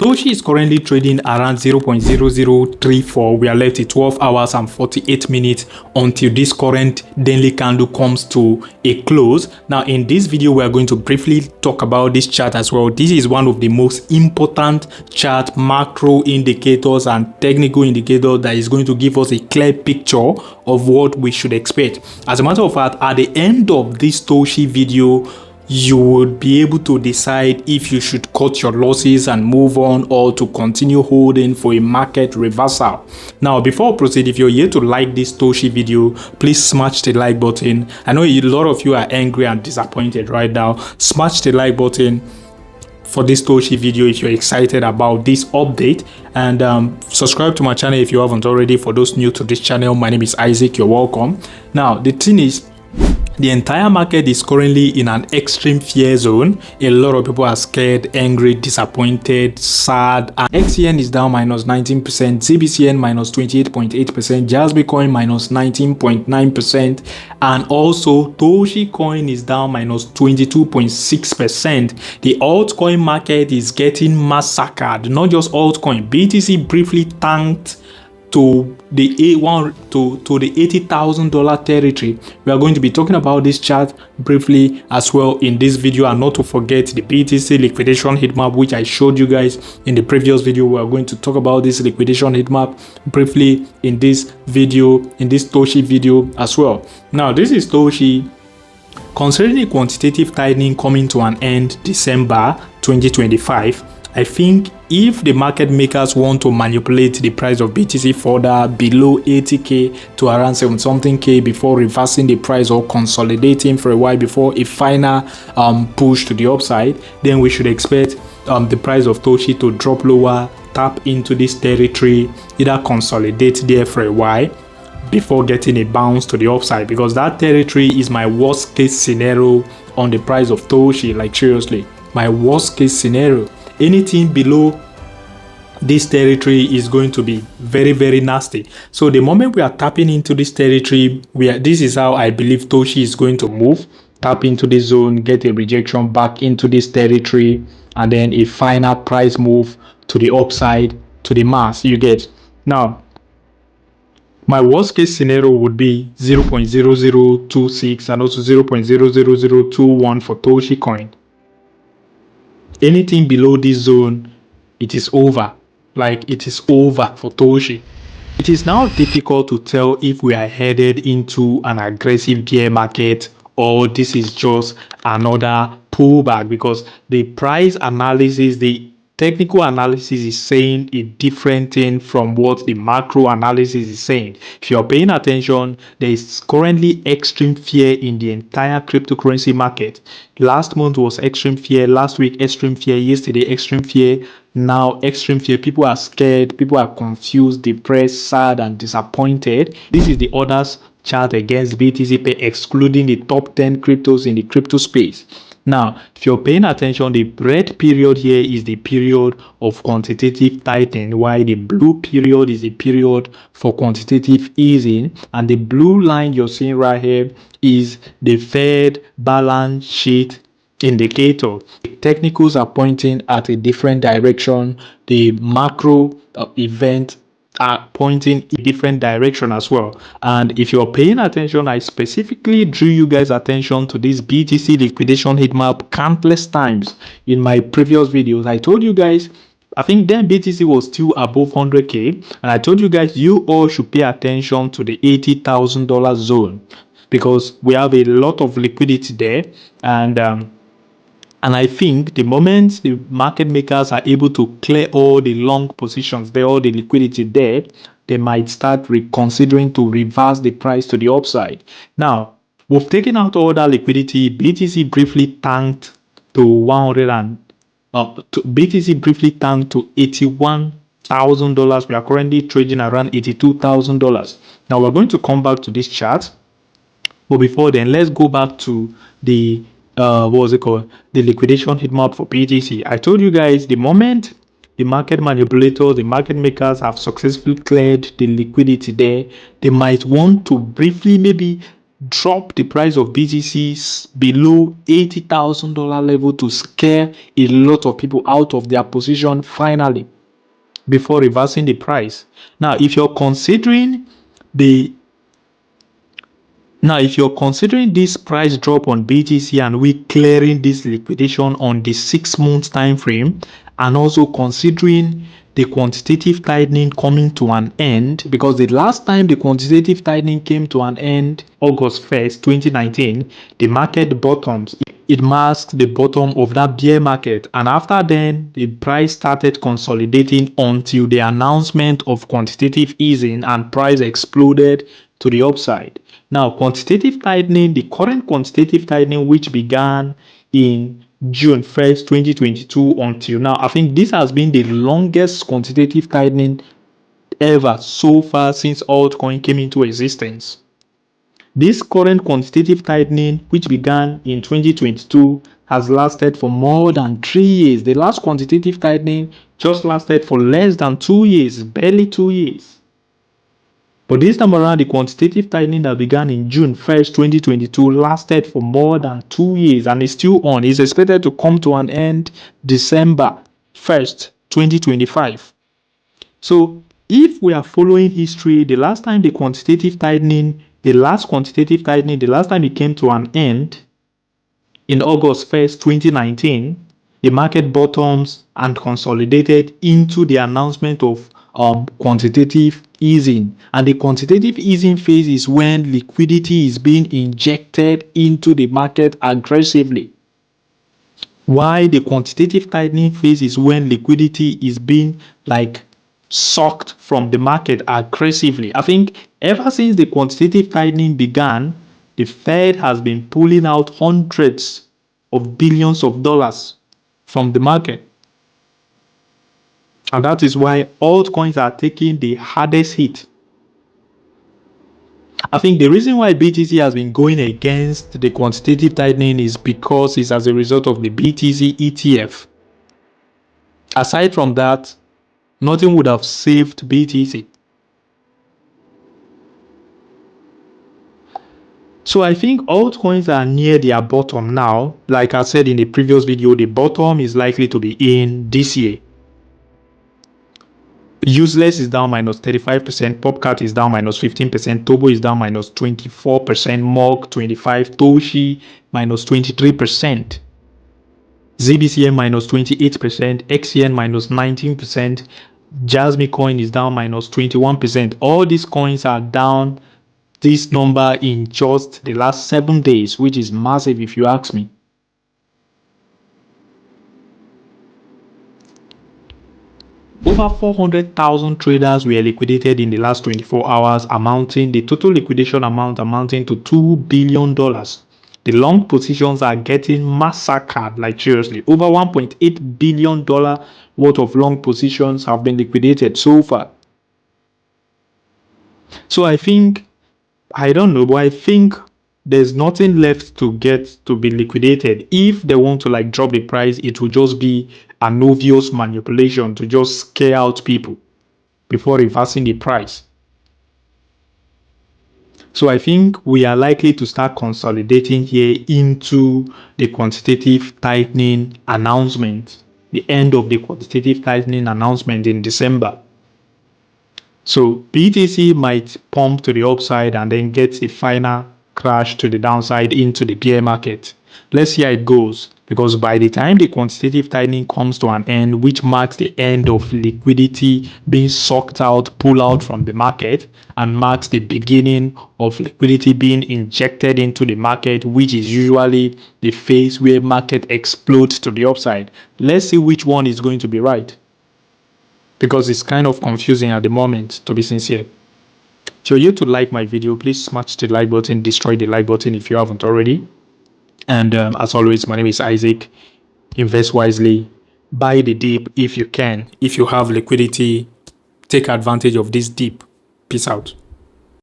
Toshi is currently trading around 0.0034. We are left with 12 hours and 48 minutes until this current daily candle comes to a close. Now in this video we are going to briefly talk about this chart as well. This is one of the most important chart macro indicators and technical indicators that is going to give us a clear picture of what we should expect. As a matter of fact, at the end of this Toshi video, you would be able to decide if you should cut your losses and move on, or to continue holding for a market reversal. Now before I proceed, if you're here to like this Toshi video, please smash the like button. I know a lot of you are angry and disappointed right now. Smash the like button for this Toshi video if you're excited about this update, and subscribe to my channel if you haven't already. For those new to this channel, my name is Isaac. You're welcome. Now the thing is, the entire market is currently in an extreme fear zone. A lot of people are scared, angry, disappointed, sad. And XCN is down minus 19%, ZBCN minus 28.8%, Jazz Bitcoin minus 19.9%, and also Toshi Coin is down minus 22.6%. The altcoin market is getting massacred. Not just altcoin, BTC briefly tanked to the $80,000 territory. We are going to be talking about this chart briefly as well in this video, and not to forget the BTC liquidation heat map, which I showed you guys in the previous video. We are going to talk about this liquidation heat map briefly in this video, in this Toshi video as well. Now this is Toshi. Considering the quantitative tightening coming to an end December 2025, I think if the market makers want to manipulate the price of BTC further below 80k to around 7 something k before reversing the price or consolidating for a while before a final push to the upside, then we should expect the price of Toshi to drop lower, tap into this territory, either consolidate there for a while before getting a bounce to the upside, because that territory is my worst case scenario on the price of Toshi. Like seriously, my worst case scenario. Anything below this territory is going to be very, very nasty. So the moment we are tapping into this territory, this is how I believe Toshi is going to move. Tap into this zone, get a rejection back into this territory, and then a final price move to the upside to the mass. You get. Now my worst case scenario would be 0.0026 and also 0.00021 for Toshi coin. Anything below this zone, it is over. Like, it is over for Toshi. It is now difficult to tell if we are headed into an aggressive bear market or this is just another pullback, because the price analysis, the technical analysis is saying a different thing from what the macro analysis is saying. If you're paying attention, there is currently extreme fear in the entire cryptocurrency market. Last month was extreme fear, last week extreme fear, yesterday extreme fear, now extreme fear. People are scared, people are confused, depressed, sad, and disappointed. This is the others chart against BTC, excluding the top 10 cryptos in the crypto space. Now, if you're paying attention, the red period here is the period of quantitative tightening, while the blue period is the period for quantitative easing, and the blue line you're seeing right here is the Fed balance sheet indicator. The technicals are pointing at a different direction. The macro event are pointing in different direction as well. And if you're paying attention, I specifically drew you guys attention to this BTC liquidation heat map countless times in my previous videos. I told you guys, I think then BTC was still above 100k, and I told you guys you all should pay attention to the $80,000 zone, because we have a lot of liquidity there. And I think the moment the market makers are able to clear all the long positions there, all the liquidity there, they might start reconsidering to reverse the price to the upside. Now, we've taken out all that liquidity. BTC briefly tanked to $81,000. We are currently trading around $82,000. Now we're going to come back to this chart, but before then, let's go back to the the liquidation heat map for BTC. I told you guys, the moment the market manipulators, the market makers have successfully cleared the liquidity there, they might want to briefly maybe drop the price of BTC below $80,000 level to scare a lot of people out of their position finally before reversing the price. Now, if you're considering the if you're considering this price drop on BTC and we clearing this liquidation on the 6 months time frame, and also considering the quantitative tightening coming to an end, because the last time the quantitative tightening came to an end, August 1st, 2019, the market bottoms. It masks the bottom of that bear market, and after then the price started consolidating until the announcement of quantitative easing, and price exploded to the upside. Now, quantitative tightening, the current quantitative tightening, which began in June 1st, 2022 until now, I think this has been the longest quantitative tightening ever so far since altcoin came into existence. This current quantitative tightening, which began in 2022, has lasted for more than 3 years. The last quantitative tightening just lasted for less than 2 years, barely 2 years. But this time around, the quantitative tightening that began in June 1st, 2022 lasted for more than 2 years and is still on. It's expected to come to an end December 1st, 2025. So if we are following history, the last time the last time it came to an end in August 1st, 2019, the market bottoms and consolidated into the announcement of quantitative easing. And the quantitative easing phase is when liquidity is being injected into the market aggressively. Why the quantitative tightening phase is when liquidity is being sucked from the market aggressively. I think ever since the quantitative tightening began, the Fed has been pulling out hundreds of billions of dollars from the market. And that is why altcoins are taking the hardest hit. I think the reason why BTC has been going against the quantitative tightening is because it's as a result of the BTC ETF. Aside from that, nothing would have saved BTC. So I think altcoins are near their bottom now. Like I said in the previous video, the bottom is likely to be in this year. Useless is down minus 35%, Popcat is down minus 15%, Tobo is down minus 24%, Morg 25%, Toshi minus 23%, ZBCM minus 28%, XCN minus 19%, Jasmy coin is down minus 21%. All these coins are down this number in just the last 7 days, which is massive if you ask me. Over 400,000 traders were liquidated in the last 24 hours, the total liquidation amount amounting to $2 billion. The long positions are getting massacred, like seriously. Over $1.8 billion worth of long positions have been liquidated so far. So I think there's nothing left to get to be liquidated. If they want to drop the price, it will just be an obvious manipulation to just scare out people before reversing the price. So I think we are likely to start consolidating here into the quantitative tightening announcement, the end of the quantitative tightening announcement in December. So BTC might pump to the upside and then get a final crash to the downside into the bear market. Let's see how it goes, because by the time the quantitative tightening comes to an end, which marks the end of liquidity being sucked out, pulled out from the market, and marks the beginning of liquidity being injected into the market, which is usually the phase where market explodes to the upside. Let's see which one is going to be right, because it's kind of confusing at the moment, to be sincere. So you to like my video, please smash the like button, destroy the like button if you haven't already. And as always, my name is Isaac. Invest wisely, buy the dip if you can. If you have liquidity, take advantage of this dip. Peace out.